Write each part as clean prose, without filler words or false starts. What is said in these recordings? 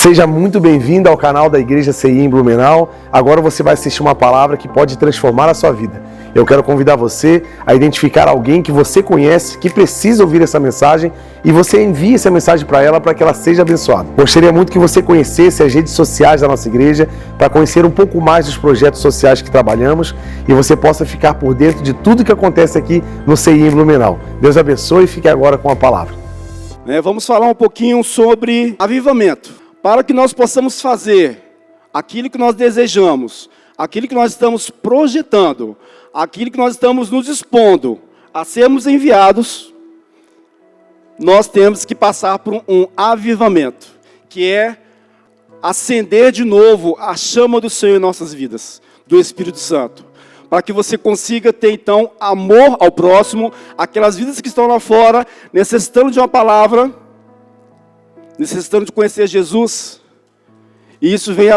Seja muito bem-vindo ao canal da Igreja CI em Blumenau. Agora você vai assistir uma palavra que pode transformar a sua vida. Eu quero convidar você a identificar alguém que você conhece, que precisa ouvir essa mensagem, e você envie essa mensagem para ela, para que ela seja abençoada. Gostaria muito que você conhecesse as redes sociais da nossa igreja, para conhecer um pouco mais dos projetos sociais que trabalhamos, e você possa ficar por dentro de tudo que acontece aqui no CI em Blumenau. Deus abençoe e fique agora com a palavra. Vamos falar um pouquinho sobre avivamento. Para que nós possamos fazer aquilo que nós desejamos, aquilo que nós estamos projetando, aquilo que nós estamos nos expondo a sermos enviados, nós temos que passar por um avivamento, que é acender de novo a chama do Senhor em nossas vidas, do Espírito Santo, para que você consiga ter então amor ao próximo, aquelas vidas que estão lá fora, necessitando de uma palavra, necessitando de conhecer Jesus, e isso vem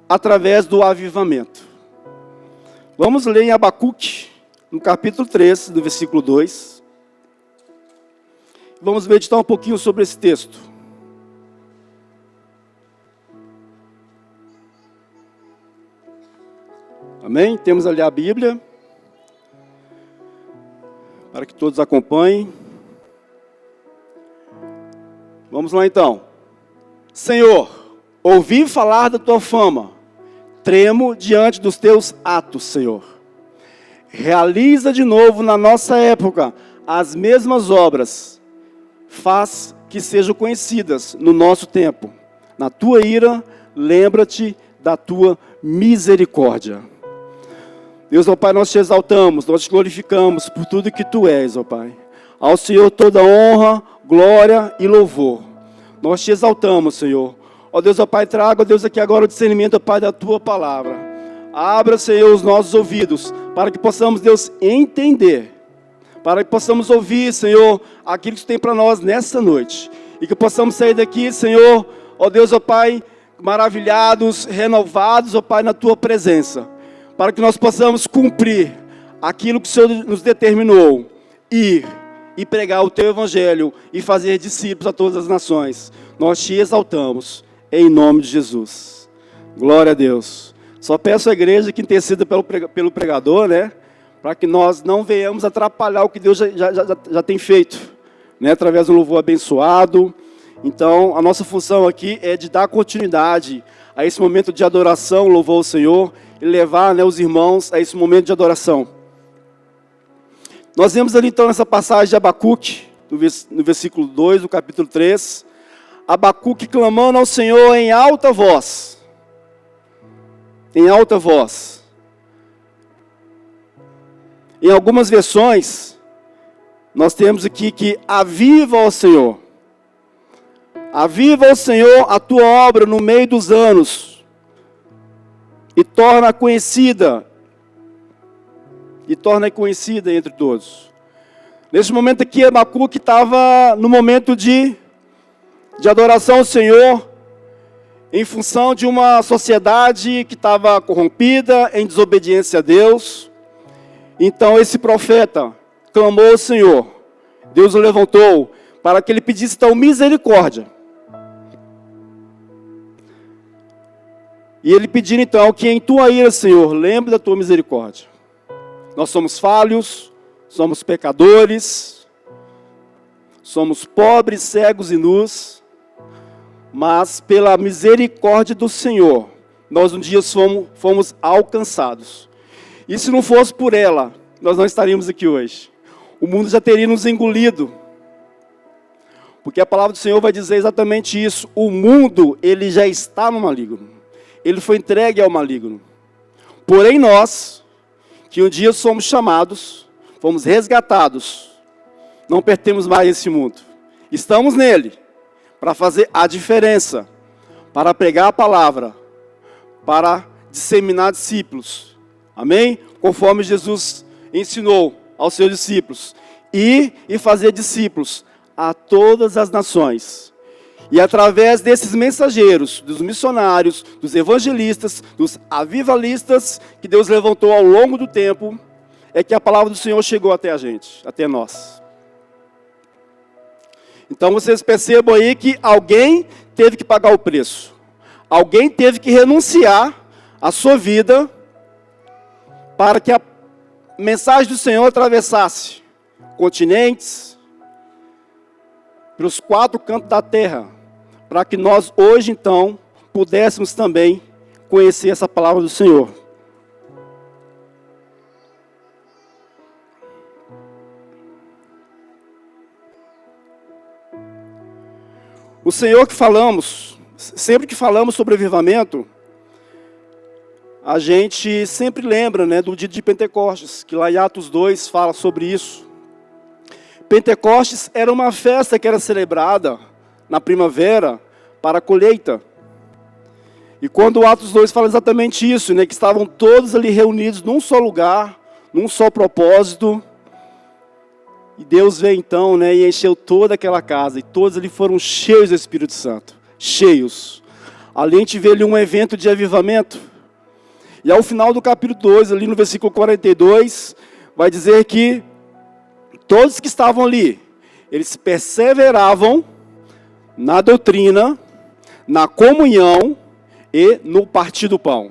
através do avivamento. Vamos ler em Abacuque, no capítulo 3, do versículo 2. Vamos meditar um pouquinho sobre esse texto. Amém? Temos ali a Bíblia, para que todos acompanhem. Vamos lá então. Senhor, ouvi falar da tua fama, tremo diante dos teus atos, Senhor. Realiza de novo na nossa época as mesmas obras, faz que sejam conhecidas no nosso tempo. Na tua ira, lembra-te da tua misericórdia. Deus, ó Pai, nós te exaltamos, nós te glorificamos por tudo que tu és, ó Pai. Ao Senhor toda honra, glória e louvor. Nós te exaltamos, Senhor. Ó Deus, ó Pai, traga, ó Deus, aqui agora o discernimento, ó Pai, da tua palavra. Abra, Senhor, os nossos ouvidos, para que possamos, Deus, entender. Para que possamos ouvir, Senhor, aquilo que tu tem para nós nessa noite. E que possamos sair daqui, Senhor, ó Deus, ó Pai, maravilhados, renovados, ó Pai, na tua presença. Para que nós possamos cumprir aquilo que o Senhor nos determinou. Ir e pregar o teu evangelho e fazer discípulos a todas as nações. Nós te exaltamos, em nome de Jesus. Glória a Deus. Só peço à igreja que interceda pelo pregador, né? Para que nós não venhamos atrapalhar o que Deus já tem feito, né? Através de um louvor abençoado. Então, a nossa função aqui é de dar continuidade a esse momento de adoração, louvor ao Senhor, e levar, né, os irmãos a esse momento de adoração. Nós vemos ali então nessa passagem de Abacuque, no versículo 2 do capítulo 3, Abacuque clamando ao Senhor em alta voz. Em alta voz. Em algumas versões, nós temos aqui que aviva ao Senhor. Aviva ao Senhor a tua obra no meio dos anos e torna conhecida entre todos. Nesse momento aqui, Abacuque estava no momento de adoração ao Senhor, em função de uma sociedade que estava corrompida, em desobediência a Deus. Então esse profeta clamou ao Senhor. Deus o levantou para que ele pedisse então misericórdia. E ele pedindo então que em tua ira, Senhor, lembre da tua misericórdia. Nós somos falhos, somos pecadores, somos pobres, cegos e nus, mas pela misericórdia do Senhor, nós um dia fomos alcançados. E se não fosse por ela, nós não estaríamos aqui hoje. O mundo já teria nos engolido. Porque a palavra do Senhor vai dizer exatamente isso. O mundo, ele já está no maligno. Ele foi entregue ao maligno. Porém nós, que um dia somos chamados, fomos resgatados, não pertencemos mais a esse mundo. Estamos nele para fazer a diferença, para pregar a palavra, para disseminar discípulos. Amém? Conforme Jesus ensinou aos seus discípulos. Ir e fazer discípulos a todas as nações. E através desses mensageiros, dos missionários, dos evangelistas, dos avivalistas que Deus levantou ao longo do tempo, é que a palavra do Senhor chegou até a gente, até nós. Então vocês percebam aí que alguém teve que pagar o preço. Alguém teve que renunciar à sua vida para que a mensagem do Senhor atravessasse continentes, pelos 4 cantos da terra, para que nós hoje então pudéssemos também conhecer essa palavra do Senhor. O Senhor que falamos, sempre que falamos sobre avivamento, a gente sempre lembra, né, do dia de Pentecostes, que lá em Atos 2 fala sobre isso. Pentecostes era uma festa que era celebrada na primavera para a colheita. E quando o Atos 2 fala exatamente isso, né, que estavam todos ali reunidos num só lugar, num só propósito. E Deus veio então, né, e encheu toda aquela casa. E todos ali foram cheios do Espírito Santo. Cheios. Ali a gente vê ali um evento de avivamento. E ao final do capítulo 2, ali no versículo 42, vai dizer que todos que estavam ali, eles perseveravam na doutrina, na comunhão e no partir do pão.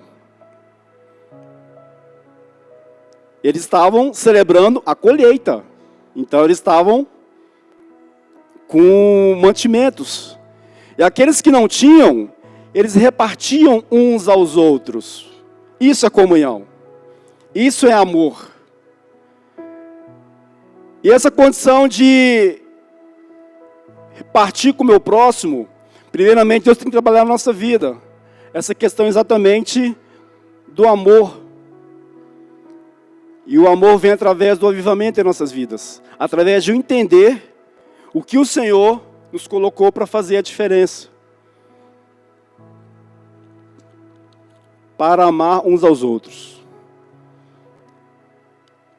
Eles estavam celebrando a colheita. Então eles estavam com mantimentos. E aqueles que não tinham, eles repartiam uns aos outros. Isso é comunhão. Isso é amor. E essa condição de partir com o meu próximo, primeiramente Deus tem que trabalhar na nossa vida. Essa questão exatamente do amor. E o amor vem através do avivamento em nossas vidas. Através de entender o que o Senhor nos colocou para fazer a diferença. Para amar uns aos outros.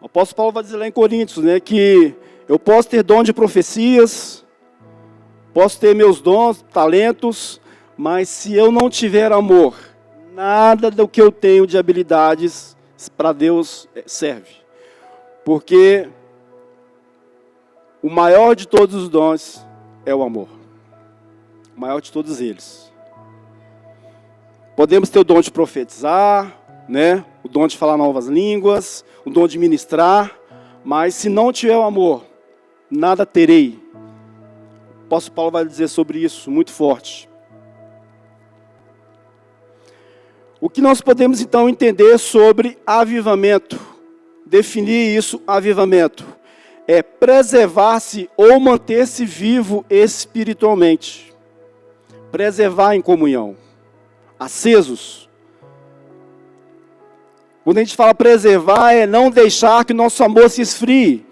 O apóstolo Paulo vai dizer lá em Coríntios, né, que eu posso ter dom de profecias, posso ter meus dons, talentos, mas se eu não tiver amor, nada do que eu tenho de habilidades para Deus serve. Porque o maior de todos os dons é o amor. O maior de todos eles. Podemos ter o dom de profetizar, né? O dom de falar novas línguas, o dom de ministrar, mas se não tiver o amor, nada terei. O apóstolo Paulo vai dizer sobre isso, muito forte. O que nós podemos então entender sobre avivamento? Definir isso, avivamento. É preservar-se ou manter-se vivo espiritualmente. Preservar em comunhão. Acesos. Quando a gente fala preservar, é não deixar que o nosso amor se esfrie.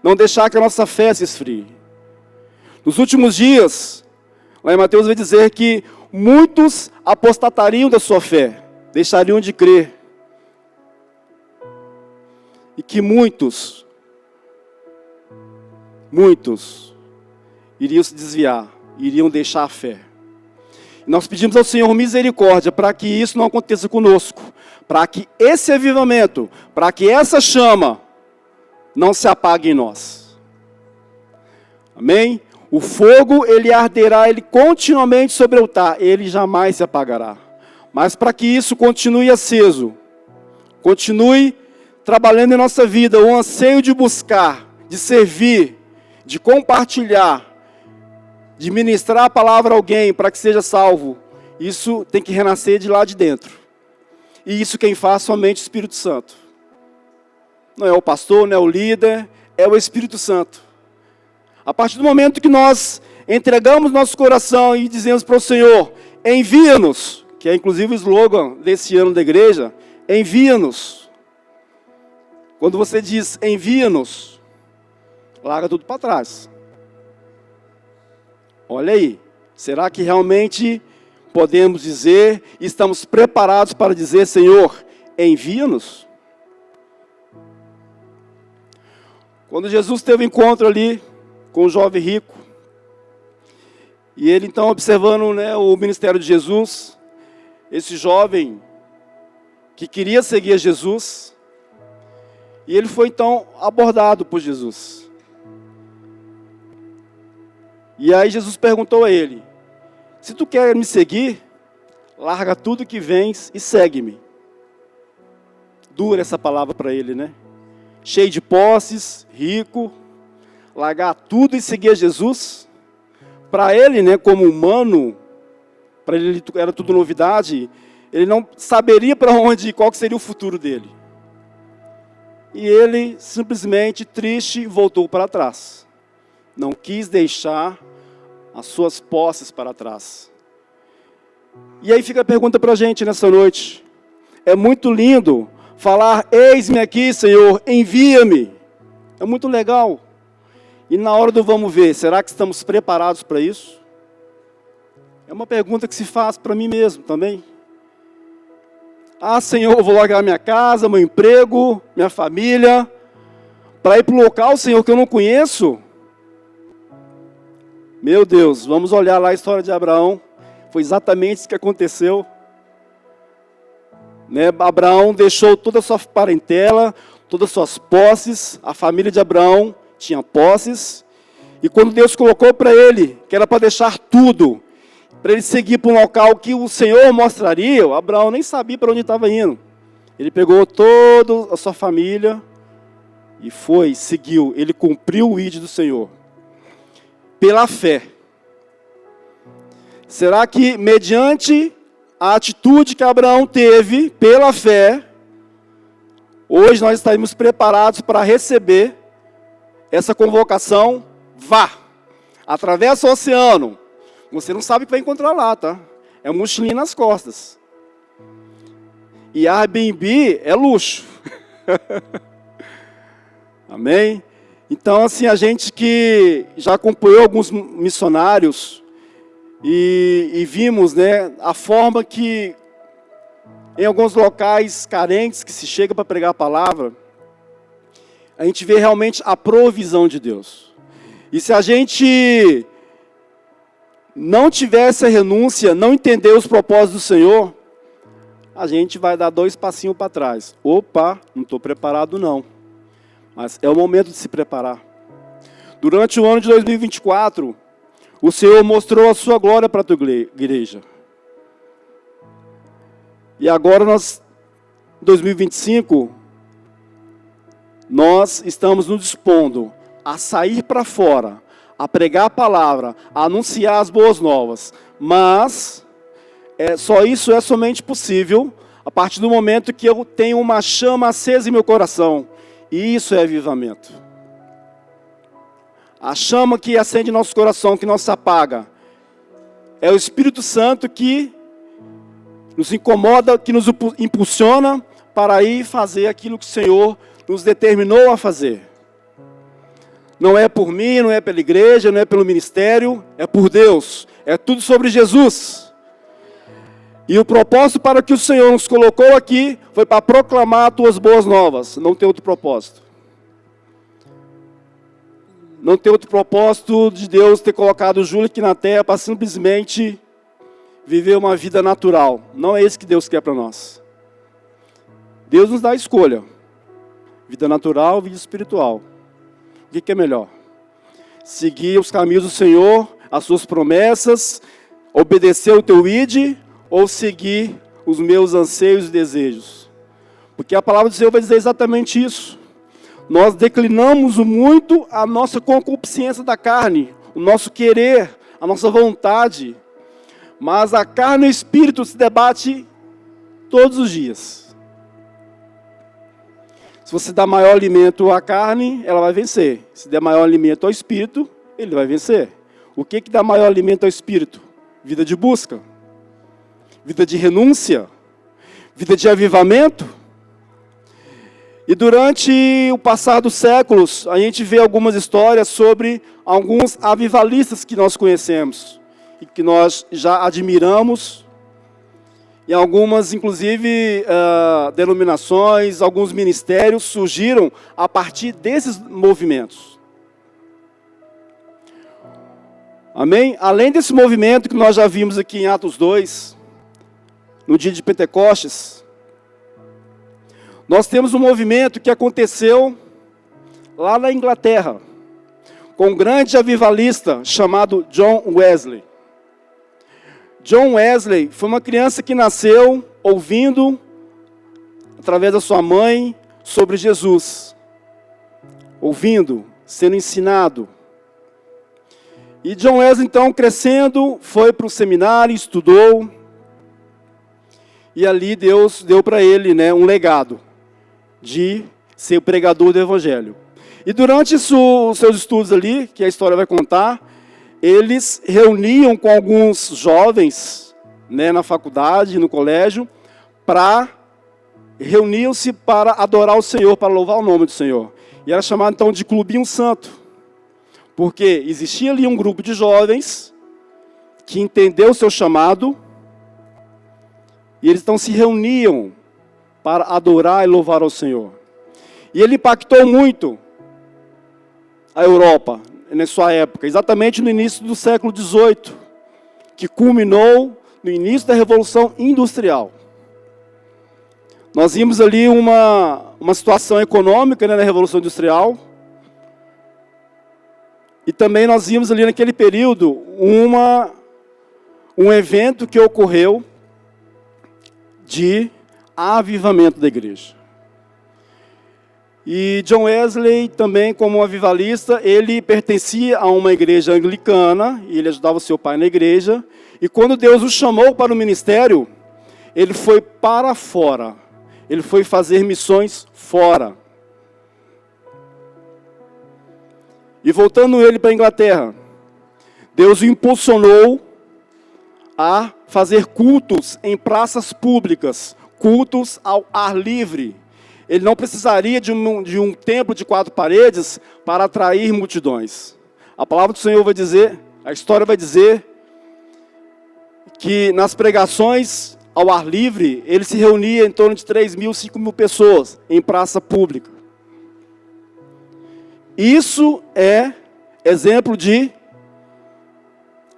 Não deixar que a nossa fé se esfrie. Nos últimos dias, lá em Mateus vai dizer que muitos apostatariam da sua fé, deixariam de crer. E que muitos iriam se desviar, iriam deixar a fé. Nós pedimos ao Senhor misericórdia para que isso não aconteça conosco, para que esse avivamento, para que essa chama não se apague em nós. Amém? O fogo, ele arderá, ele continuamente sobre o altar, ele jamais se apagará. Mas para que isso continue aceso, continue trabalhando em nossa vida, o anseio de buscar, de servir, de compartilhar, de ministrar a palavra a alguém para que seja salvo, isso tem que renascer de lá de dentro. E isso quem faz somente o Espírito Santo. Não é o pastor, não é o líder, é o Espírito Santo. A partir do momento que nós entregamos nosso coração e dizemos para o Senhor, envia-nos, que é inclusive o slogan desse ano da igreja, envia-nos. Quando você diz envia-nos, larga tudo para trás. Olha aí, será que realmente podemos dizer, estamos preparados para dizer, Senhor, envia-nos? Quando Jesus teve um encontro ali com o jovem rico, e ele então observando, né, o ministério de Jesus, esse jovem que queria seguir Jesus, e ele foi então abordado por Jesus. E aí Jesus perguntou a ele, se tu quer me seguir, larga tudo que vens e segue-me. Dura essa palavra para ele, né? Cheio de posses, rico, largar tudo e seguir a Jesus. Para ele, né, como humano, para ele era tudo novidade, ele não saberia para onde ir, qual seria o futuro dele. E ele, simplesmente, triste, voltou para trás. Não quis deixar as suas posses para trás. E aí fica a pergunta para a gente nessa noite. É muito lindo falar, eis-me aqui, Senhor, envia-me. É muito legal. E na hora do vamos ver, será que estamos preparados para isso? É uma pergunta que se faz para mim mesmo também. Ah, Senhor, eu vou largar minha casa, meu emprego, minha família, para ir para um local, Senhor, que eu não conheço? Meu Deus, vamos olhar lá a história de Abraão. Foi exatamente isso que aconteceu. Né? Abraão deixou toda a sua parentela, todas as suas posses. A família de Abraão tinha posses. E quando Deus colocou para ele, que era para deixar tudo, para ele seguir para um local que o Senhor mostraria, Abraão nem sabia para onde estava indo. Ele pegou toda a sua família e foi, seguiu. Ele cumpriu o ídolo do Senhor. Pela fé. Será que, mediante a atitude que Abraão teve, pela fé, hoje nós estaremos preparados para receber essa convocação? Vá, atravessa o oceano. Você não sabe o que vai encontrar lá, tá? É mochilinha nas costas. E Airbnb é luxo. Amém? Então, assim, a gente que já acompanhou alguns missionários e vimos, né, a forma que em alguns locais carentes que se chega para pregar a palavra, a gente vê realmente a provisão de Deus. E se a gente não tiver essa renúncia, não entender os propósitos do Senhor, a gente vai dar 2 passinhos para trás. Opa, não estou preparado não. Mas é o momento de se preparar. Durante o ano de 2024, o Senhor mostrou a sua glória para a tua igreja. E agora, nós, em 2025, nós estamos nos dispondo a sair para fora, a pregar a palavra, a anunciar as boas novas. Mas só isso é somente possível a partir do momento que eu tenho uma chama acesa em meu coração. E isso é avivamento. A chama que acende nosso coração, que não se apaga, é o Espírito Santo que nos incomoda, que nos impulsiona para ir fazer aquilo que o Senhor nos determinou a fazer. Não é por mim, não é pela igreja, não é pelo ministério, é por Deus. É tudo sobre Jesus. E o propósito para que o Senhor nos colocou aqui foi para proclamar as tuas boas novas. Não tem outro propósito. Não tem outro propósito de Deus ter colocado o Júlio aqui na terra para simplesmente viver uma vida natural. Não é isso que Deus quer para nós. Deus nos dá a escolha. Vida natural, vida espiritual. O que é melhor? Seguir os caminhos do Senhor, as suas promessas, obedecer o teu ide, ou seguir os meus anseios e desejos? Porque a palavra do Senhor vai dizer exatamente isso. Nós declinamos muito a nossa concupiscência da carne, o nosso querer, a nossa vontade. Mas a carne e o espírito se debate todos os dias. Se você dá maior alimento à carne, ela vai vencer. Se der maior alimento ao espírito, ele vai vencer. O que dá maior alimento ao espírito? Vida de busca. Vida de renúncia, vida de avivamento. E durante o passar dos séculos, a gente vê algumas histórias sobre alguns avivalistas que nós conhecemos e que nós já admiramos. E algumas, inclusive, denominações, alguns ministérios surgiram a partir desses movimentos. Amém? Além desse movimento que nós já vimos aqui em Atos 2, no dia de Pentecostes, nós temos um movimento que aconteceu lá na Inglaterra, com um grande avivalista chamado John Wesley. John Wesley foi uma criança que nasceu ouvindo, através da sua mãe, sobre Jesus. Ouvindo, sendo ensinado. E John Wesley, então, crescendo, foi para o seminário, estudou. E ali Deus deu para ele, né, um legado de ser o pregador do Evangelho. E durante os seus estudos ali, que a história vai contar, eles reuniam com alguns jovens, né, na faculdade, no colégio, reuniam-se para adorar o Senhor, para louvar o nome do Senhor. E era chamado então de Clubinho Santo, porque existia ali um grupo de jovens que entendeu o seu chamado, e eles então se reuniam para adorar e louvar ao Senhor. E ele impactou muito a Europa, na sua época, exatamente no início do século XVIII, que culminou no início da Revolução Industrial. Nós vimos ali uma situação econômica, né, na Revolução Industrial, e também nós vimos ali naquele período um evento que ocorreu de avivamento da igreja. E John Wesley, também como avivalista, ele pertencia a uma igreja anglicana, e ele ajudava o seu pai na igreja, e quando Deus o chamou para o ministério, ele foi para fora, ele foi fazer missões fora. E voltando ele para a Inglaterra, Deus o impulsionou a fazer cultos em praças públicas, cultos ao ar livre. Ele não precisaria de um templo de 4 paredes para atrair multidões. A palavra do Senhor vai dizer, a história vai dizer, que nas pregações ao ar livre, ele se reunia em torno de 3.000, 5.000 pessoas em praça pública. Isso é exemplo de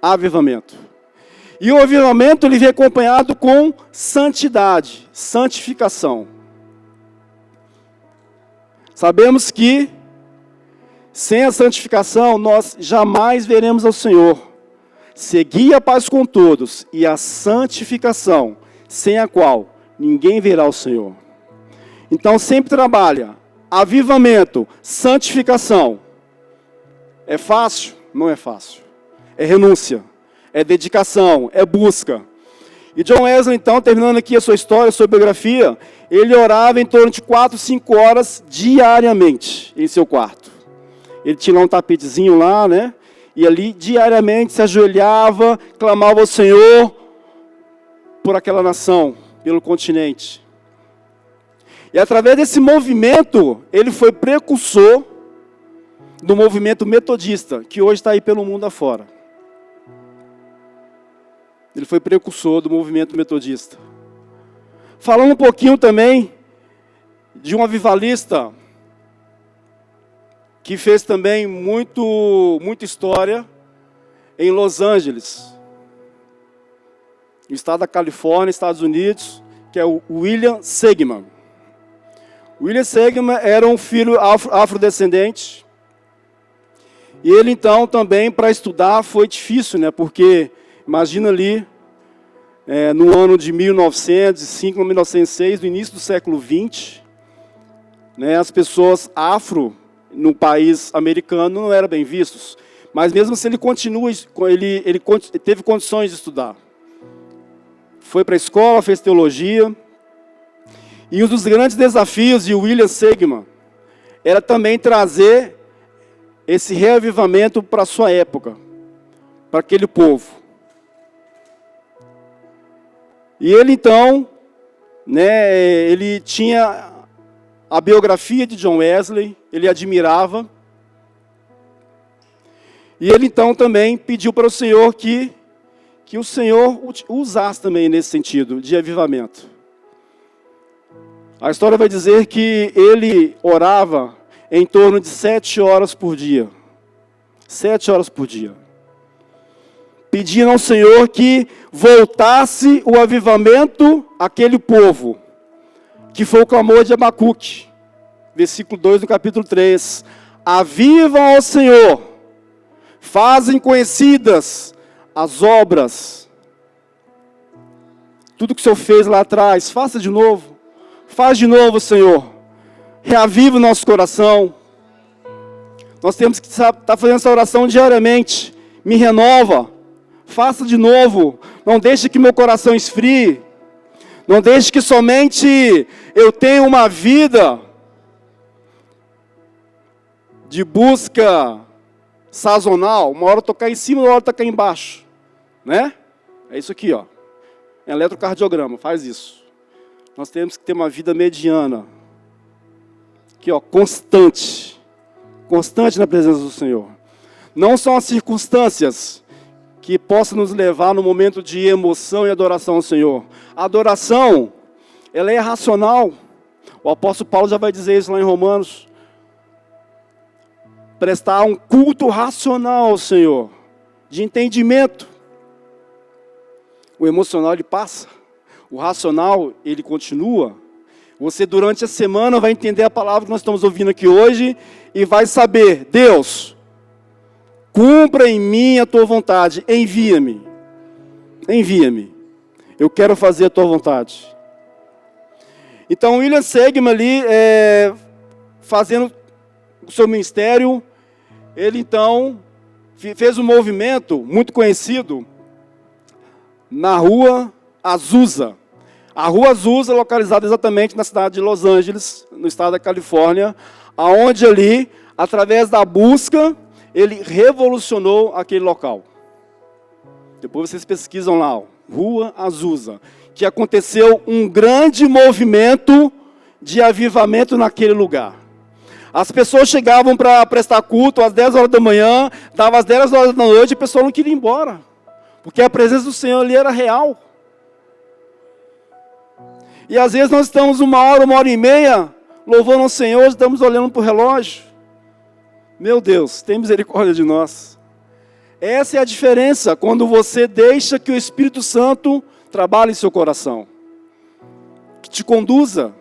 avivamento. E o avivamento ele vem acompanhado com santidade, santificação. Sabemos que sem a santificação nós jamais veremos ao Senhor. Segui a paz com todos e a santificação, sem a qual ninguém verá o Senhor. Então sempre trabalha avivamento, santificação. É fácil? Não é fácil. É renúncia, é dedicação, é busca. E John Wesley, então, terminando aqui a sua história, a sua biografia, ele orava em torno de 4, 5 horas diariamente em seu quarto. Ele tinha lá um tapetezinho lá, né? E ali diariamente se ajoelhava, clamava ao Senhor por aquela nação, pelo continente. E através desse movimento, ele foi precursor do movimento metodista, que hoje está aí pelo mundo afora. Ele foi precursor do movimento metodista. Falando um pouquinho também de um avivalista que fez também muita história em Los Angeles, no estado da Califórnia, Estados Unidos, que é o William Seligman. William Seligman era um filho afrodescendente. E ele, então, também, para estudar, foi difícil, né? Porque, imagina ali, no ano de 1905, 1906, no início do século XX, né, as pessoas afro, no país americano, não eram bem vistos. Mas mesmo assim, ele teve condições de estudar. Foi para a escola, fez teologia. E um dos grandes desafios de William Seligman era também trazer esse reavivamento para a sua época, para aquele povo. E ele então, né, ele tinha a biografia de John Wesley, ele admirava. E ele então também pediu para o Senhor que o Senhor o usasse também nesse sentido de avivamento. A história vai dizer que ele orava em torno de 7 horas por dia. 7 horas por dia. Pedindo ao Senhor que voltasse o avivamento àquele povo, que foi o clamor de Abacuque, versículo 2 do capítulo 3. Avivam ao Senhor, fazem conhecidas as obras tudo que o Senhor fez lá atrás, faça de novo. Faz de novo, Senhor. Reaviva o nosso coração. Nós temos que estar fazendo essa oração diariamente. Me renova. Faça de novo. Não deixe que meu coração esfrie. Não deixe que somente eu tenha uma vida de busca sazonal. Uma hora eu estou cá em cima, uma hora eu estou cá embaixo. Né? É isso aqui, ó. Eletrocardiograma, faz isso. Nós temos que ter uma vida mediana. Aqui, ó, constante. Constante na presença do Senhor. Não são as circunstâncias que possam nos levar no momento de emoção e adoração ao Senhor. A adoração, ela é racional. O apóstolo Paulo já vai dizer isso lá em Romanos. Prestar um culto racional ao Senhor, de entendimento. O emocional, ele passa. O racional, ele continua. Você, durante a semana, vai entender a palavra que nós estamos ouvindo aqui hoje e vai saber, Deus, cumpra em mim a tua vontade, envia-me. Envia-me. Eu quero fazer a tua vontade. Então, William Seligman ali, fazendo o seu ministério, ele então fez um movimento muito conhecido na Rua Azusa. A Rua Azusa é localizada exatamente na cidade de Los Angeles, no estado da Califórnia, aonde ali, através da busca, ele revolucionou aquele local. Depois vocês pesquisam lá, ó, Rua Azusa, que aconteceu um grande movimento de avivamento naquele lugar. As pessoas chegavam para prestar culto às 10 horas da manhã, dava às 10 horas da noite e o pessoal não queria ir embora, porque a presença do Senhor ali era real. E às vezes nós estamos uma hora e meia, louvando ao Senhor, estamos olhando para o relógio. Meu Deus, tem misericórdia de nós. Essa é a diferença quando você deixa que o Espírito Santo trabalhe em seu coração. Que te conduza.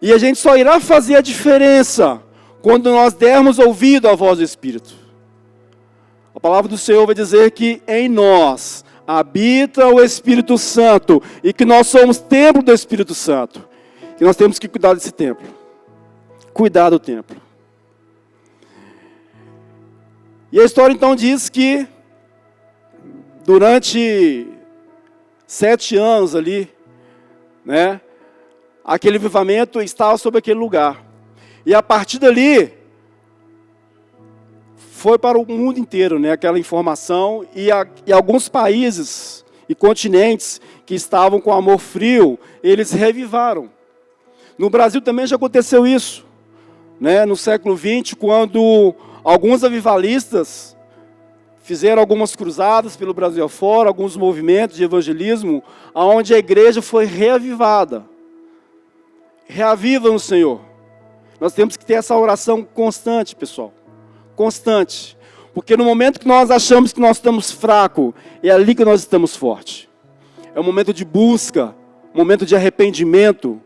E a gente só irá fazer a diferença quando nós dermos ouvido à voz do Espírito. A palavra do Senhor vai dizer que em nós habita o Espírito Santo e que nós somos templo do Espírito Santo. E nós temos que cuidar desse templo. Cuidar do templo. E a história então diz que durante 7 anos ali, né, aquele avivamento estava sobre aquele lugar. E a partir dali, foi para o mundo inteiro, né, aquela informação, e alguns países e continentes que estavam com amor frio, eles revivaram. No Brasil também já aconteceu isso, né, no século XX, quando alguns avivalistas fizeram algumas cruzadas pelo Brasil afora, alguns movimentos de evangelismo, onde a igreja foi reavivada. Reaviva no Senhor. Nós temos que ter essa oração constante, pessoal. Constante. Porque no momento que nós achamos que nós estamos fracos, é ali que nós estamos fortes. É um momento de busca, um momento de arrependimento,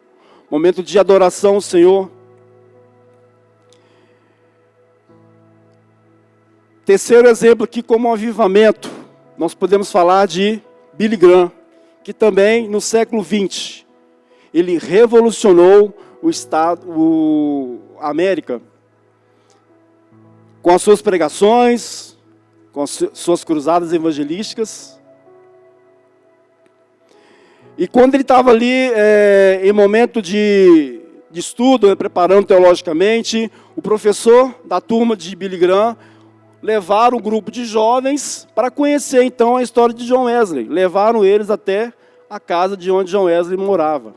um momento de adoração ao Senhor. Terceiro exemplo aqui, como um avivamento, nós podemos falar de Billy Graham, que também no século XX, ele revolucionou a América, com as suas pregações, com as suas cruzadas evangelísticas. E quando ele estava ali em momento de estudo, preparando teologicamente, o professor da turma de Billy Graham levaram um grupo de jovens para conhecer então a história de John Wesley. Levaram eles até a casa de onde John Wesley morava.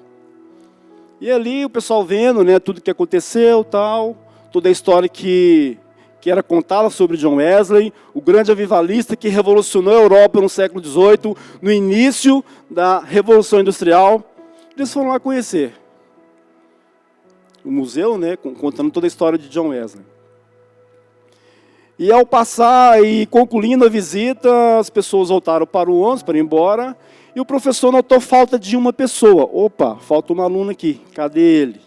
E ali o pessoal vendo, né, tudo que aconteceu, tal, toda a história que era contada sobre John Wesley, o grande avivalista que revolucionou a Europa no século XVIII, no início da Revolução Industrial. Eles foram lá conhecer o museu, né, contando toda a história de John Wesley. E ao passar e concluindo a visita, as pessoas voltaram para o ônibus, para ir embora, e o professor notou falta de uma pessoa. Opa, falta um aluno aqui, cadê ele?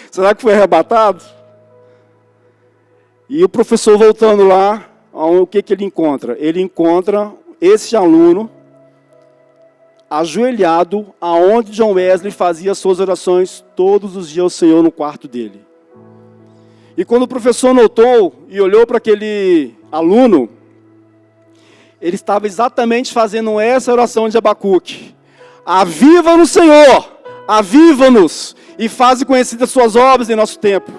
Será que foi arrebatado? E o professor voltando lá, o que ele encontra? Ele encontra esse aluno ajoelhado aonde John Wesley fazia suas orações todos os dias ao Senhor no quarto dele. E quando o professor notou e olhou para aquele aluno, ele estava exatamente fazendo essa oração de Abacuque. Aviva-nos, Senhor, aviva-nos e faze conhecidas suas obras em nosso tempo.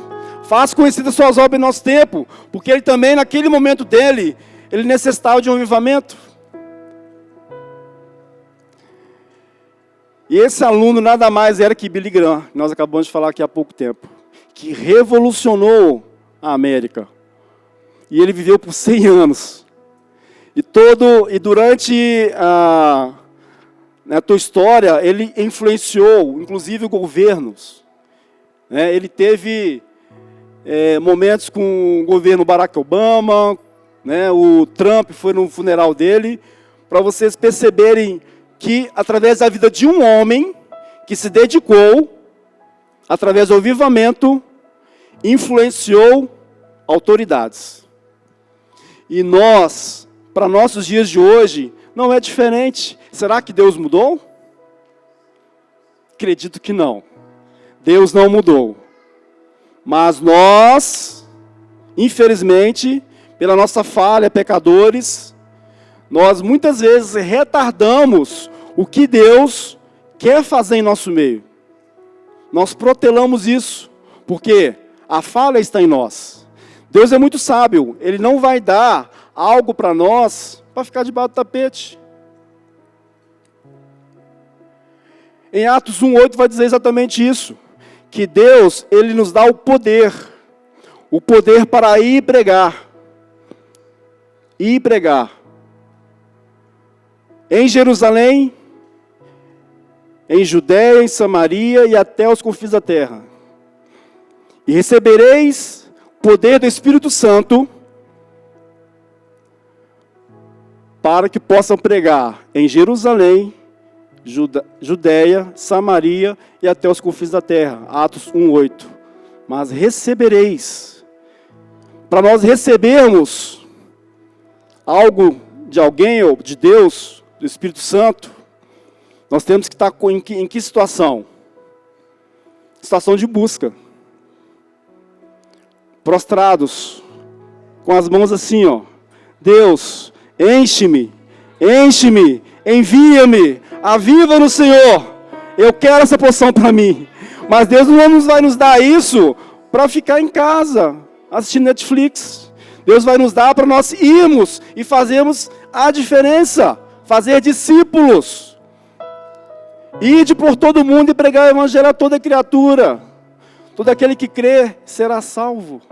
Faça conhecidas suas obras em nosso tempo, porque ele também, naquele momento dele, ele necessitava de um avivamento. E esse aluno nada mais era que Billy Graham, que nós acabamos de falar aqui há pouco tempo, que revolucionou a América. E ele viveu por 100 anos. E durante a tua história, ele influenciou, inclusive, governos. Ele teve momentos com o governo Barack Obama, o Trump foi no funeral dele, para vocês perceberem que, através da vida de um homem que se dedicou, através do avivamento, influenciou autoridades. E nós, para nossos dias de hoje, não é diferente. Será que Deus mudou? Acredito que não. Deus não mudou. Mas nós, infelizmente, pela nossa falha, pecadores, nós muitas vezes retardamos o que Deus quer fazer em nosso meio. Nós protelamos isso, porque a falha está em nós. Deus é muito sábio, Ele não vai dar algo para nós para ficar debaixo do tapete. Em Atos 1:8 vai dizer exatamente isso, que Deus, Ele nos dá o poder para ir pregar. Ir pregar. Em Jerusalém, em Judéia, em Samaria e até os confins da terra. E recebereis poder do Espírito Santo para que possam pregar em Jerusalém, Judéia, Samaria e até os confins da terra. Atos 1:8. Mas recebereis. Para nós recebermos algo de alguém ou de Deus, do Espírito Santo, nós temos que estar em que situação? Situação de busca. Prostrados, com as mãos assim, ó. Deus, enche-me, envia-me, aviva-nos, Senhor. Eu quero essa porção para mim. Mas Deus não vai nos dar isso para ficar em casa, assistindo Netflix. Deus vai nos dar para nós irmos e fazermos a diferença. Fazer discípulos. Ide por todo mundo e pregar o evangelho a toda criatura. Todo aquele que crê será salvo.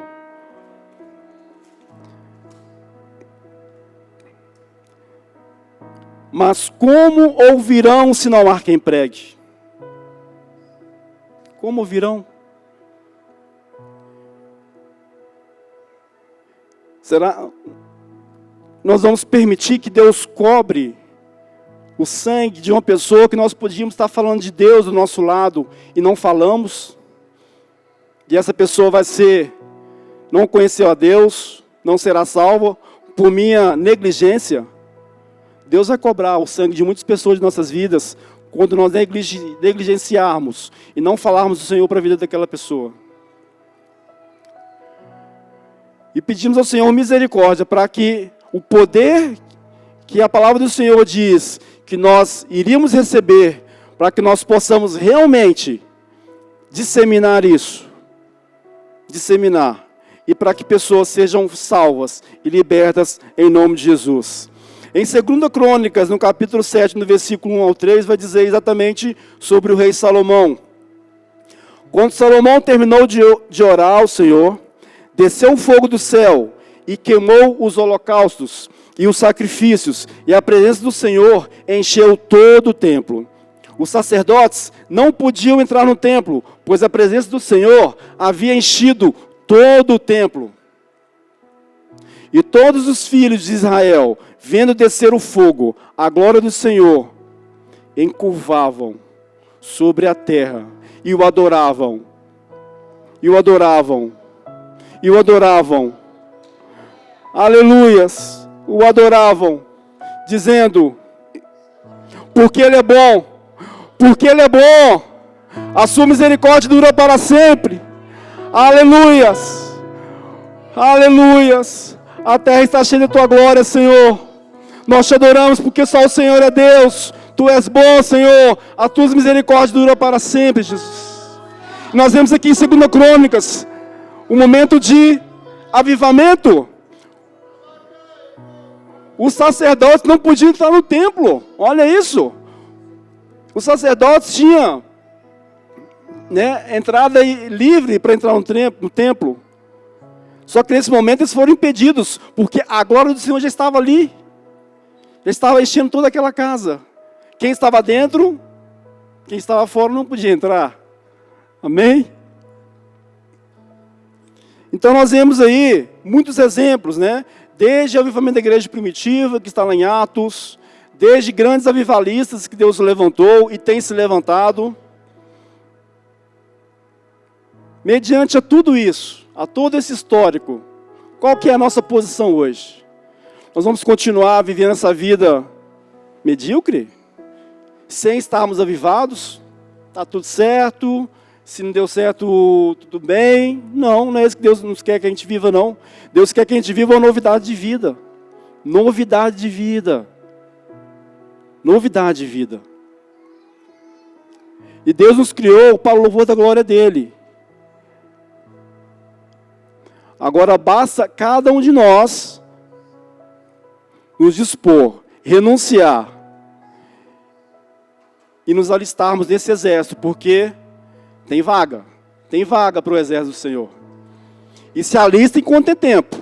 Mas como ouvirão se não há quem pregue? Como ouvirão? Será? Nós vamos permitir que Deus cobre o sangue de uma pessoa que nós podíamos estar falando de Deus do nosso lado e não falamos? E essa pessoa não conheceu a Deus, não será salva por minha negligência? Deus vai cobrar o sangue de muitas pessoas de nossas vidas quando nós negligenciarmos e não falarmos do Senhor para a vida daquela pessoa. E pedimos ao Senhor misericórdia para que o poder que a palavra do Senhor diz que nós iríamos receber, para que nós possamos realmente disseminar isso. Disseminar. E para que pessoas sejam salvas e libertas em nome de Jesus. Em 2 Crônicas, no capítulo 7, no versículo 1 ao 3, vai dizer exatamente sobre o rei Salomão. Quando Salomão terminou de orar ao Senhor, desceu um fogo do céu e queimou os holocaustos e os sacrifícios, e a presença do Senhor encheu todo o templo. Os sacerdotes não podiam entrar no templo, pois a presença do Senhor havia enchido todo o templo. E todos os filhos de Israel, vendo descer o fogo, a glória do Senhor, encurvavam sobre a terra e o adoravam. E o adoravam. E o adoravam. Aleluias. O adoravam, dizendo: porque Ele é bom. Porque Ele é bom. A sua misericórdia dura para sempre. Aleluias. Aleluias. A terra está cheia de tua glória, Senhor. Nós te adoramos porque só o Senhor é Deus. Tu és bom, Senhor. As tuas misericórdias duram para sempre, Jesus. Nós vemos aqui em 2 Crônicas um momento de avivamento. Os sacerdotes não podiam entrar no templo. Olha isso. Os sacerdotes tinham, entrada livre para entrar no templo. Só que nesse momento eles foram impedidos, porque a glória do Senhor já estava ali. Já estava enchendo toda aquela casa. Quem estava dentro, quem estava fora não podia entrar. Amém? Então nós vemos aí muitos exemplos, Desde o avivamento da igreja primitiva, que está lá em Atos, desde grandes avivalistas que Deus levantou e tem se levantado. Mediante a tudo isso, a todo esse histórico, qual que é a nossa posição hoje? Nós vamos continuar vivendo essa vida medíocre? Sem estarmos avivados? Está tudo certo? Se não deu certo, tudo bem? Não é isso que Deus nos quer que a gente viva, não. Deus quer que a gente viva uma novidade de vida. Novidade de vida. Novidade de vida. E Deus nos criou para o louvor da glória dEle. Agora basta cada um de nós nos dispor, renunciar e nos alistarmos nesse exército, porque tem vaga para o exército do Senhor. E se alista enquanto tem tempo.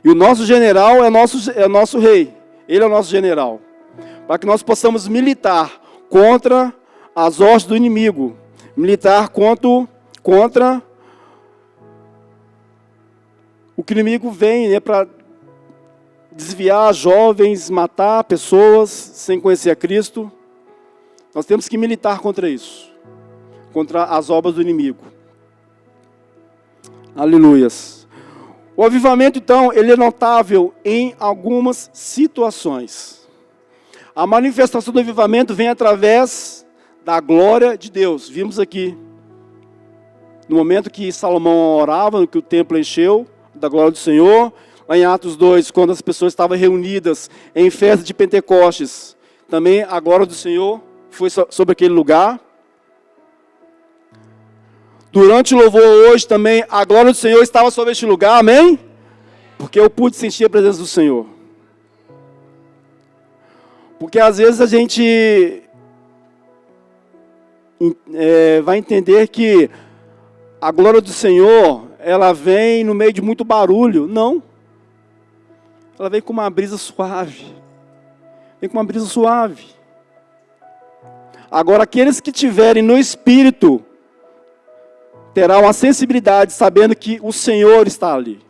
E o nosso general é nosso rei. Ele é o nosso general. Para que nós possamos militar contra as hostes do inimigo. Militar contra o que o inimigo vem, para desviar jovens, matar pessoas sem conhecer a Cristo. Nós temos que militar contra isso. Contra as obras do inimigo. Aleluias. O avivamento, então, ele é notável em algumas situações. A manifestação do avivamento vem através da glória de Deus. Vimos aqui, no momento que Salomão orava, que o templo encheu da glória do Senhor. Lá em Atos 2, quando as pessoas estavam reunidas em festa de Pentecostes, também a glória do Senhor foi sobre aquele lugar. Durante o louvor hoje também, a glória do Senhor estava sobre este lugar, amém? Porque eu pude sentir a presença do Senhor. Porque às vezes a gente vai entender que a glória do Senhor, ela vem no meio de muito barulho. Não. Ela vem com uma brisa suave. Vem com uma brisa suave. Agora, aqueles que tiverem no Espírito, terão a sensibilidade, sabendo que o Senhor está ali.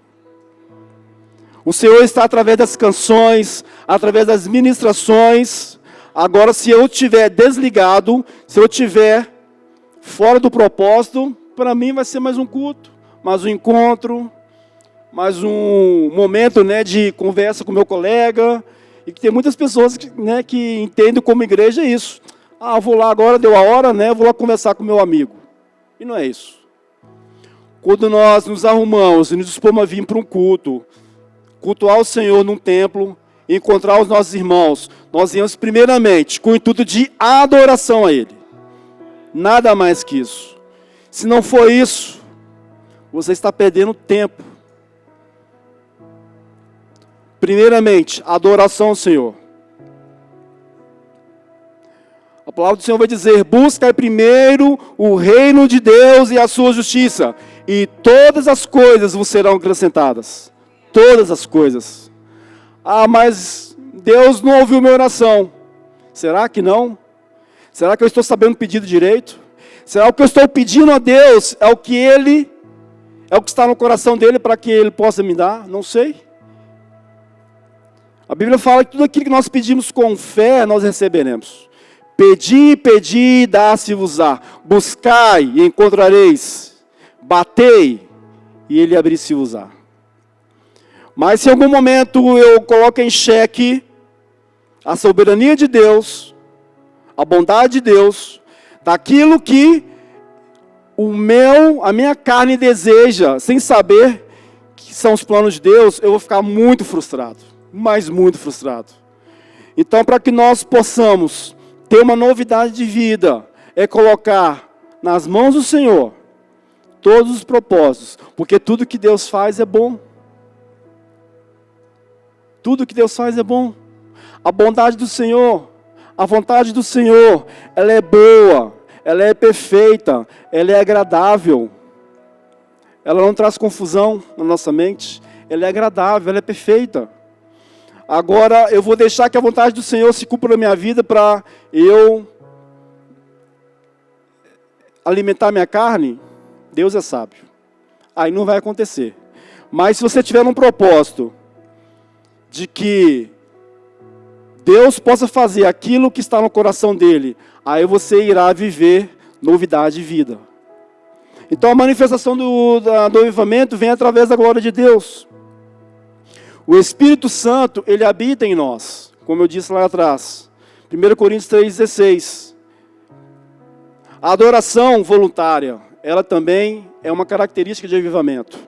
O Senhor está através das canções, através das ministrações. Agora, se eu estiver desligado, se eu estiver fora do propósito, para mim vai ser mais um culto, mais um encontro, mais um momento de conversa com meu colega. E que tem muitas pessoas que entendem como igreja isso. Ah, vou lá agora, deu a hora, vou lá conversar com meu amigo. E não é isso. Quando nós nos arrumamos e nos dispomos a vir para um culto, cultuar o Senhor num templo, encontrar os nossos irmãos, nós viemos primeiramente com o intuito de adoração a Ele. Nada mais que isso. Se não for isso, você está perdendo tempo. Primeiramente, adoração ao Senhor. A palavra do Senhor vai dizer: buscai primeiro o reino de Deus e a sua justiça, e todas as coisas vos serão acrescentadas. Todas as coisas. Ah, mas Deus não ouviu minha oração. Será que não? Será que eu estou sabendo pedir direito? Será que o que eu estou pedindo a Deus é o que está no coração dele para que Ele possa me dar? Não sei. A Bíblia fala que tudo aquilo que nós pedimos com fé, nós receberemos. Pedi, dá-se-vos-á. Buscai e encontrareis. Batei e Ele abrir-se-vos-á. Mas se em algum momento eu coloco em xeque a soberania de Deus, a bondade de Deus, daquilo que a minha carne deseja, sem saber que são os planos de Deus, eu vou ficar muito frustrado, mas muito frustrado. Então, para que nós possamos ter uma novidade de vida, é colocar nas mãos do Senhor todos os propósitos, porque tudo que Deus faz é bom. Tudo que Deus faz é bom. A bondade do Senhor, a vontade do Senhor, ela é boa, ela é perfeita, ela é agradável. Ela não traz confusão na nossa mente, ela é agradável, ela é perfeita. Agora eu vou deixar que a vontade do Senhor se cumpra na minha vida para eu alimentar minha carne? Deus é sábio. Aí não vai acontecer. Mas se você tiver um propósito de que Deus possa fazer aquilo que está no coração dele, aí você irá viver novidade de vida. Então a manifestação do avivamento vem através da glória de Deus. O Espírito Santo, ele habita em nós, como eu disse lá atrás. 1 Coríntios 3,16. A adoração voluntária, ela também é uma característica de avivamento.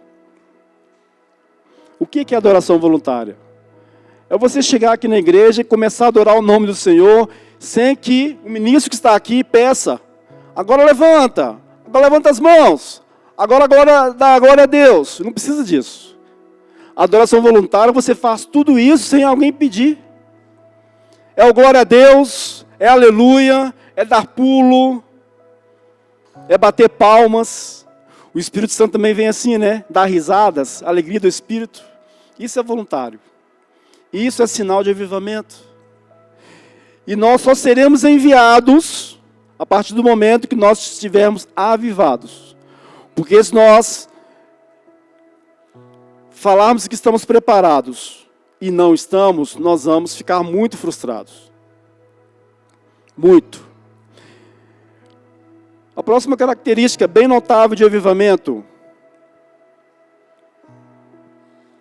O que é adoração voluntária? É você chegar aqui na igreja e começar a adorar o nome do Senhor, sem que o ministro que está aqui peça. Agora levanta as mãos, agora dá glória a Deus. Não precisa disso. A adoração voluntária, você faz tudo isso sem alguém pedir. É o glória a Deus, é aleluia, é dar pulo, é bater palmas. O Espírito Santo também vem assim, né? Dar risadas, alegria do Espírito. Isso é voluntário. Isso é sinal de avivamento. E nós só seremos enviados a partir do momento que nós estivermos avivados. Porque se nós falarmos que estamos preparados e não estamos, nós vamos ficar muito frustrados. Muito. A próxima característica bem notável de avivamento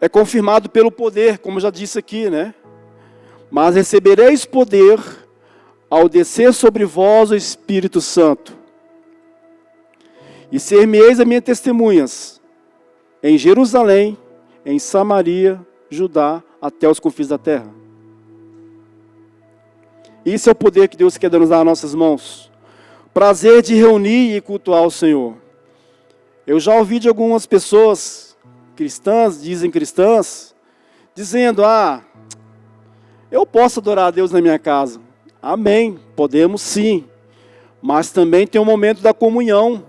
é confirmado pelo poder, como já disse aqui, né? Mas recebereis poder ao descer sobre vós o Espírito Santo. E ser-me-eis a minhas testemunhas em Jerusalém, em Samaria, Judá, até os confins da terra. Isso é o poder que Deus quer nos dar nas nossas mãos. Prazer de reunir e cultuar o Senhor. Eu já ouvi de algumas pessoas cristãs, dizem cristãs, dizendo, eu posso adorar a Deus na minha casa. Amém, podemos sim. Mas também tem um momento da comunhão.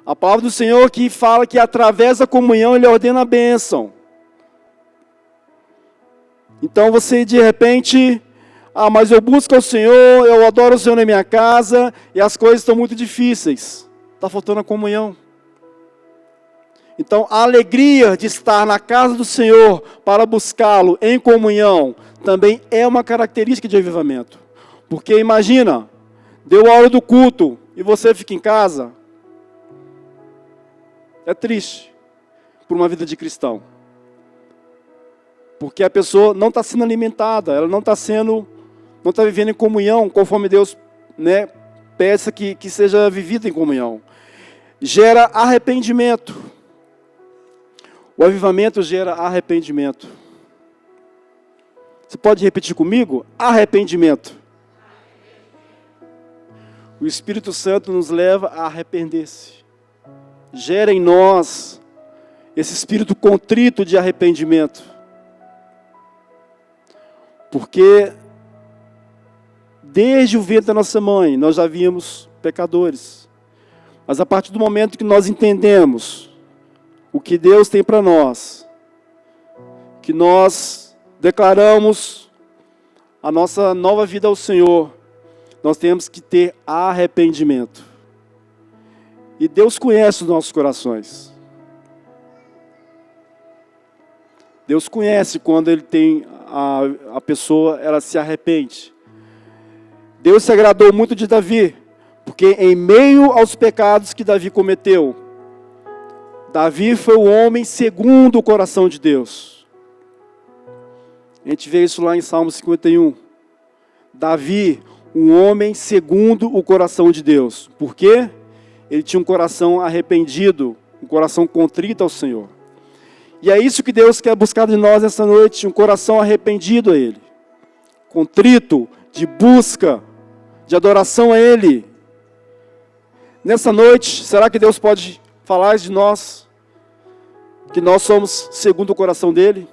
A palavra do Senhor que fala que através da comunhão Ele ordena a bênção. Então você de repente, mas eu busco o Senhor, eu adoro o Senhor na minha casa, e as coisas estão muito difíceis. Está faltando a comunhão. Então a alegria de estar na casa do Senhor para buscá-lo em comunhão, também é uma característica de avivamento. Porque imagina, deu a hora do culto, e você fica em casa. É triste por uma vida de cristão. Porque a pessoa não está sendo alimentada, ela não está vivendo em comunhão, conforme Deus, né, peça que seja vivida em comunhão. Gera arrependimento. O avivamento gera arrependimento. Você pode repetir comigo? Arrependimento. O Espírito Santo nos leva a arrepender-se. Gera em nós esse espírito contrito de arrependimento. Porque desde o ventre da nossa mãe, nós já víamos pecadores. Mas a partir do momento que nós entendemos o que Deus tem para nós, que nós declaramos a nossa nova vida ao Senhor, nós temos que ter arrependimento. E Deus conhece os nossos corações. Deus conhece quando Ele tem a pessoa, ela se arrepende. Deus se agradou muito de Davi, porque em meio aos pecados que Davi cometeu, Davi foi o homem segundo o coração de Deus. A gente vê isso lá em Salmo 51. Davi, um homem segundo o coração de Deus. Por quê? Ele tinha um coração arrependido, um coração contrito ao Senhor. E é isso que Deus quer buscar de nós essa noite, um coração arrependido a Ele. Contrito, de busca, de adoração a Ele. Nessa noite, será que Deus pode falar de nós? Que nós somos segundo o coração dEle?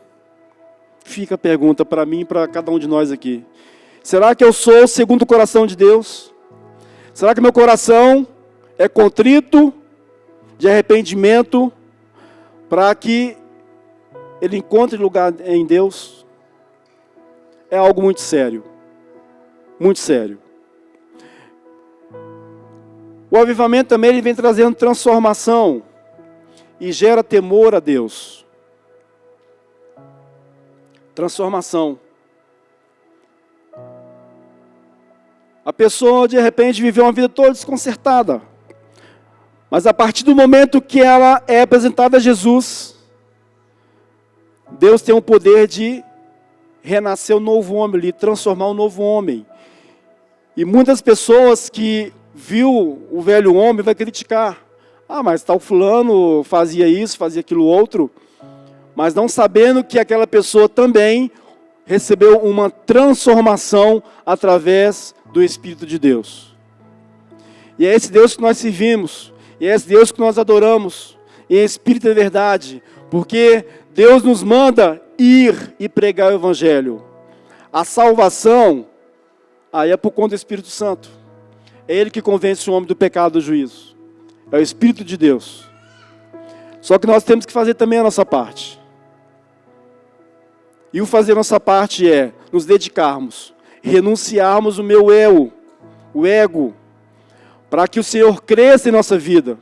Fica a pergunta para mim e para cada um de nós aqui. Será que eu sou segundo o coração de Deus? Será que meu coração é contrito, de arrependimento, para que ele encontre lugar em Deus? É algo muito sério. Muito sério. O avivamento também ele vem trazendo transformação e gera temor a Deus. Transformação. A pessoa de repente viveu uma vida toda desconcertada. Mas a partir do momento que ela é apresentada a Jesus, Deus tem o poder de renascer um novo homem, de transformar um novo homem. E muitas pessoas que viu o velho homem vai criticar. Ah, mas tal fulano fazia isso, fazia aquilo outro. Mas não sabendo que aquela pessoa também recebeu uma transformação através do Espírito de Deus. E é esse Deus que nós servimos, e é esse Deus que nós adoramos, em Espírito e verdade, porque Deus nos manda ir e pregar o Evangelho. A salvação, aí é por conta do Espírito Santo. É Ele que convence o homem do pecado e do juízo. É o Espírito de Deus. Só que nós temos que fazer também a nossa parte. E o fazer a nossa parte é nos dedicarmos, renunciarmos o meu eu, o ego, para que o Senhor cresça em nossa vida.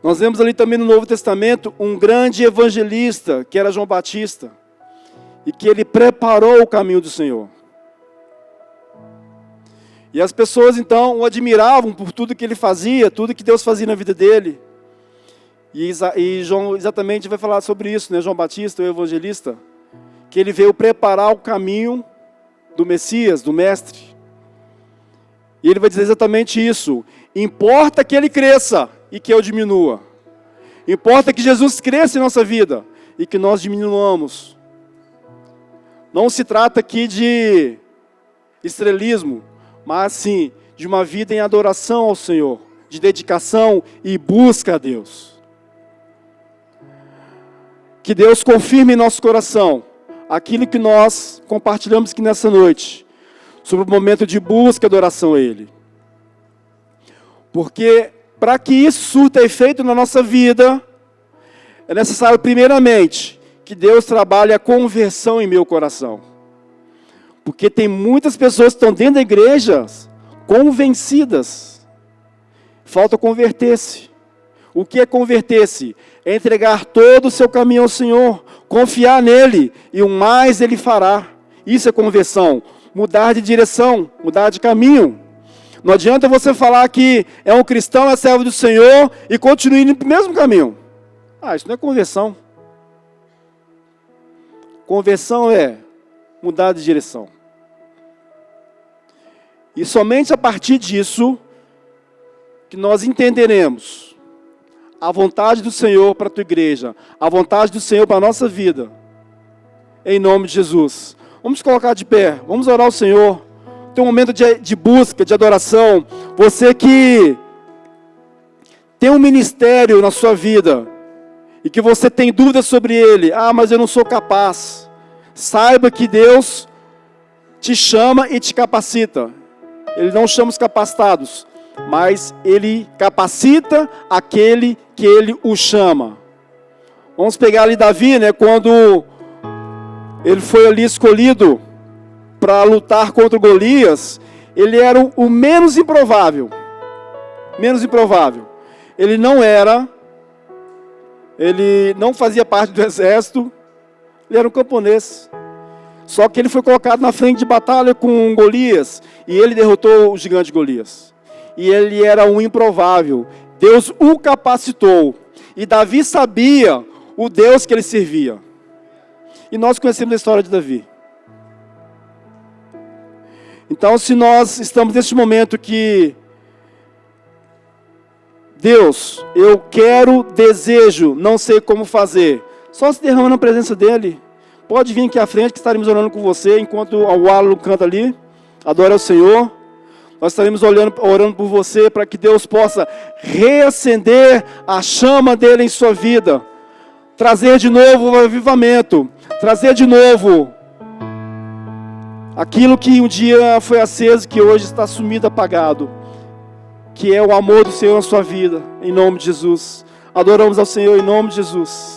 Nós vemos ali também no Novo Testamento um grande evangelista, que era João Batista, e que ele preparou o caminho do Senhor. E as pessoas então o admiravam por tudo que ele fazia, tudo que Deus fazia na vida dele. E João exatamente vai falar sobre isso, né? João Batista, o evangelista, que ele veio preparar o caminho do Messias, do Mestre. E ele vai dizer exatamente isso. Importa que ele cresça e que eu diminua. Importa que Jesus cresça em nossa vida e que nós diminuamos. Não se trata aqui de estrelismo, mas sim de uma vida em adoração ao Senhor, de dedicação e busca a Deus. Que Deus confirme em nosso coração aquilo que nós compartilhamos aqui nessa noite, sobre o momento de busca e adoração a Ele. Porque para que isso surta efeito na nossa vida, é necessário primeiramente que Deus trabalhe a conversão em meu coração. Porque tem muitas pessoas que estão dentro da igreja convencidas. Falta converter-se. O que é converter-se? É entregar todo o seu caminho ao Senhor, confiar nele e o mais Ele fará. Isso é conversão. Mudar de direção, mudar de caminho. Não adianta você falar que é um cristão, é servo do Senhor e continue indo para o mesmo caminho. Isso não é conversão. Conversão é mudar de direção. E somente a partir disso que nós entenderemos a vontade do Senhor para a tua igreja, a vontade do Senhor para a nossa vida. Em nome de Jesus. Vamos colocar de pé, vamos orar ao Senhor. Tem um momento de busca, de adoração. Você que tem um ministério na sua vida e que você tem dúvidas sobre ele. Mas eu não sou capaz. Saiba que Deus te chama e te capacita. Ele não chama os capacitados, mas Ele capacita aquele que Ele o chama. Vamos pegar ali Davi, né? Quando ele foi ali escolhido para lutar contra Golias, ele era o menos improvável. Menos improvável. Ele não fazia parte do exército, ele era um camponês. Só que ele foi colocado na frente de batalha com Golias, e ele derrotou o gigante Golias. E ele era um improvável. Deus o capacitou. E Davi sabia o Deus que ele servia. E nós conhecemos a história de Davi. Então, se nós estamos neste momento que, Deus, eu quero, desejo, não sei como fazer, só se derrama na presença dEle. Pode vir aqui à frente que estaremos orando com você, enquanto o Alan canta ali, adora o Senhor. Nós estaremos orando por você, para que Deus possa reacender a chama dEle em sua vida, trazer de novo o avivamento, trazer de novo aquilo que um dia foi aceso, que hoje está sumido, apagado, que é o amor do Senhor na sua vida, em nome de Jesus. Adoramos ao Senhor em nome de Jesus.